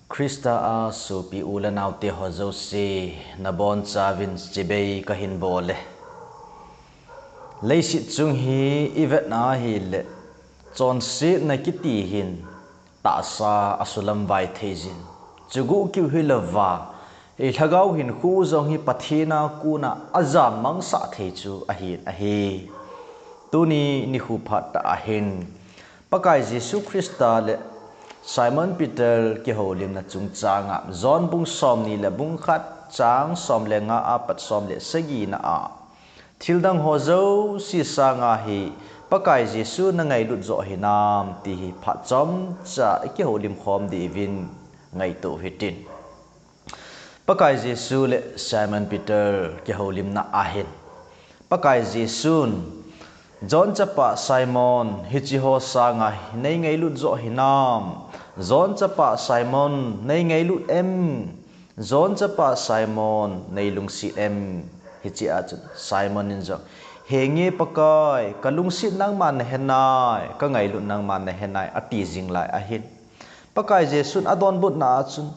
Krista a supi ulanau te hozosi na bon chavin chibei kahin bole leisit chung hi ivet na hi le chon si na kiti hin ta sa asulam vai thejin chugu ki hilawa e thagau hin khu zong hi pathina kuna azam mang sa thei chu a hi tuni ni khu phat ta hin pakai Jesu Krista le Simon Peter ki holim na chung changa zon bung som ni le bung khat chang som le nga apat som le sagi na a Thildang hozo si sanga hi pakai Jesu na ngailut zo hinam ti hi phat chom cha ki holim khom di vin ngai to hitin pakai Jesu le Simon Peter ki holim na ahin pakai Jesu John chapa Simon hichiho sanga nei ngailut zo hinam John chapa Simon nei ngailut em John chapa Simon nei lungsi em hichi a Simon in zo hengi pakai kalungsi nang man henai ka ngailut nang man henai ati jing lai a hin pakai Jesu adon but na chun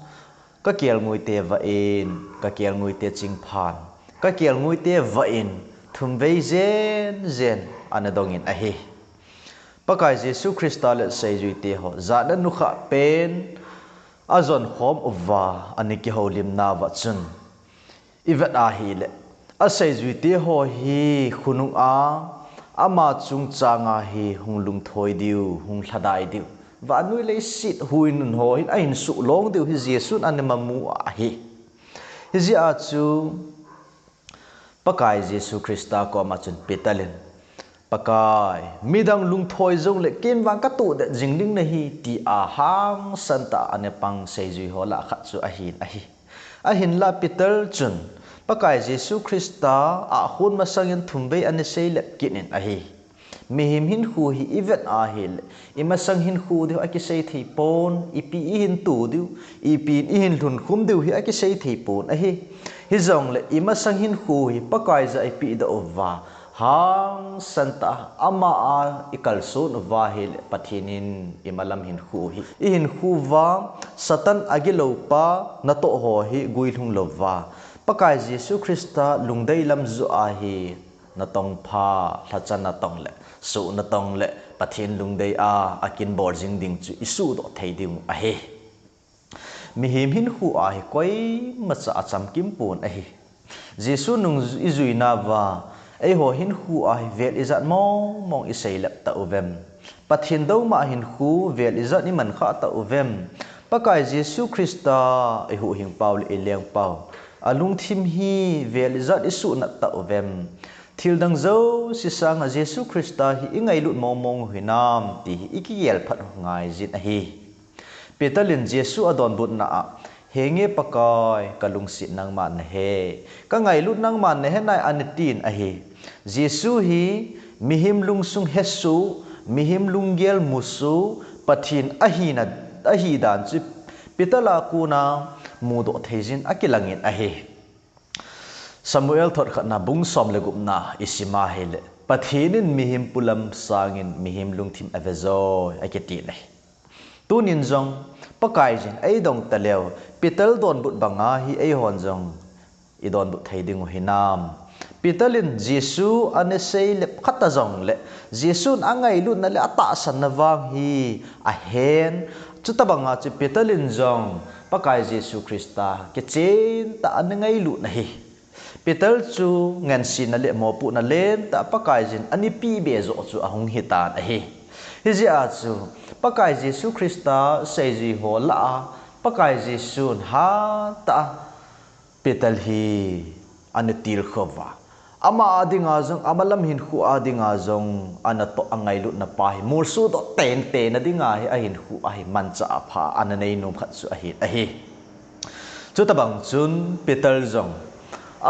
ka kiel ngui te va in ka kiel ngui te ching phan ka kiel ngui te va in thum vei zen anadongin ahi pakai Jesu Krista le seijui te ho zada nukha pen azon khom uwa aniki holim na wa chun ivet ahi le a seijui te ho hi khunung a ama chung changa hi hunglung thoi diu hung thladai diu wa nui le sit huin ho hin ain su long diu hi Jesu anemamu ahi hi ji a chu pakai Jesu Krista ko ma chun petalin pakai midang lung thoi zong le ken wang ka tu de jingling na hi ti a hang santa ane pang seijui hola khat chu ahin la Peter chun pakai Jesu Krista a hun masangin thumbe ane seilep kinin ahi mihim hin khu hi event a hil imasang hin khu de aki sei thei pon ipi hin tu du ipi hin thun khum du hi aki sei thei pon ahi hi zong le imasang hin khu hi pakai za ipi da ova hang santa ama a ikalsun wahil pathinin imalam hin khu hi hin khu wa satan agilo pa nato ho hi guilhung lova pakai Jesu Krista lungdai lam zu a hi natong pha thachan na tong le su na tong le pathin lungdai a akin bor jing ding chu isu do thei ding a he mihim hin khu a hi koi macha acham kim pun a hi Jesu nung izuina wa ai ho hin khu a vel izat mong isei lap ta ovem pathin do ma hin khu vel izat ni man kha ta ovem pakai Jesu Krista ai hu hing paul eleng pau alung thim hi vel izat isu na ta ovem Thildang zo si sanga Jesu Krista hi ingai lut mong hinam ti ikiyel phat ngai zit a hi petalin Jesu adon but na henge pakai kalung si nang man he ka ngai lut nang man he nai anitin a hi Jesu hi mihim lungsung hesu mihim lunggel musu pathin ahi dan chi pitala kuna mudo thejin akilangin ahi Samuel thot khatna bung som le gupna isima hele pathinin mihim pulam sangin mihim lungthim avezo aketi le tunin jong pakai jin ai dong talew pital don but banga hi ai hon jong idon but theiding hinam Petalin Jesu ane sei le khata jong le Jesu angai lu na le ata san na wang hi a hen chutabanga chi petalin jong pakai Jesu Krista ke chen ta angai lu na hi petal chu ngan sin na le mo pu na len ta pakai jin ani pi be zo chu ahung hitan a hi hi ji a chu pakai Jesu Krista sei ji ho la pakai Jesu ha ta petal hi anatil khova ama adinga jong amalam hin khu adinga jong anato angai lut na pa hi mursu do ten na dinga hi a hin khu a hi mancha pha ananei nom khat su a hi chu tabang chun petal jong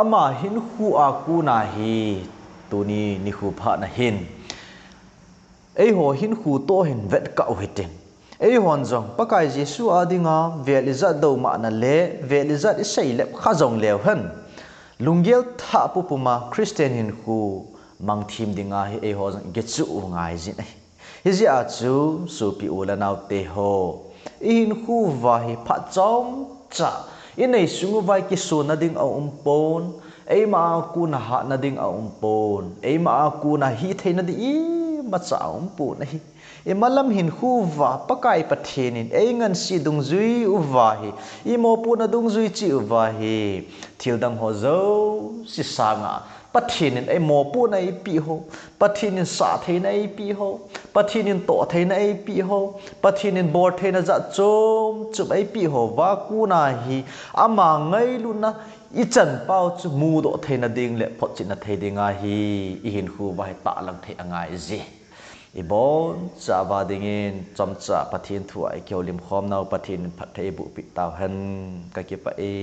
ama hin khu a ku na hi tuni ni khu pha na hin ei ho hin khu to hin vet ka hitin ei hon jong pakai Jesu adinga velizat do ma na le velizat isei le kha jong lew han lunggel tha pupuma Christian hin khu mang thim dinga hi e ho getsu ngai jin hi ji a chu su pi ula naw te ho in khu vai phát trong cha in này sung vai ki su na ding au pon ei ma ku na ha na ding au pon ei ma ku na hi the na di ma cha pu na hi e malam hin khu va pakai pathenin ei ngan si dung zui u va hi i mo pu na dung zui chi u va hi thildang ho zo si sanga pathinin ei mo pu na ei pi ho pathinin sa the na ei pi ho pathinin to the na ei pi ho pathinin bor the na za chom chup ei pi ho wa ku na hi ama ngai lu na i chan pau chu mu do the na ding le phot chin na the dinga hi i hin khu vai ta lang the angai ji ibon cha ba dingin chomcha pathin thu ai kyolim khom nau pathin phathei bu pi taw han ka ki pa e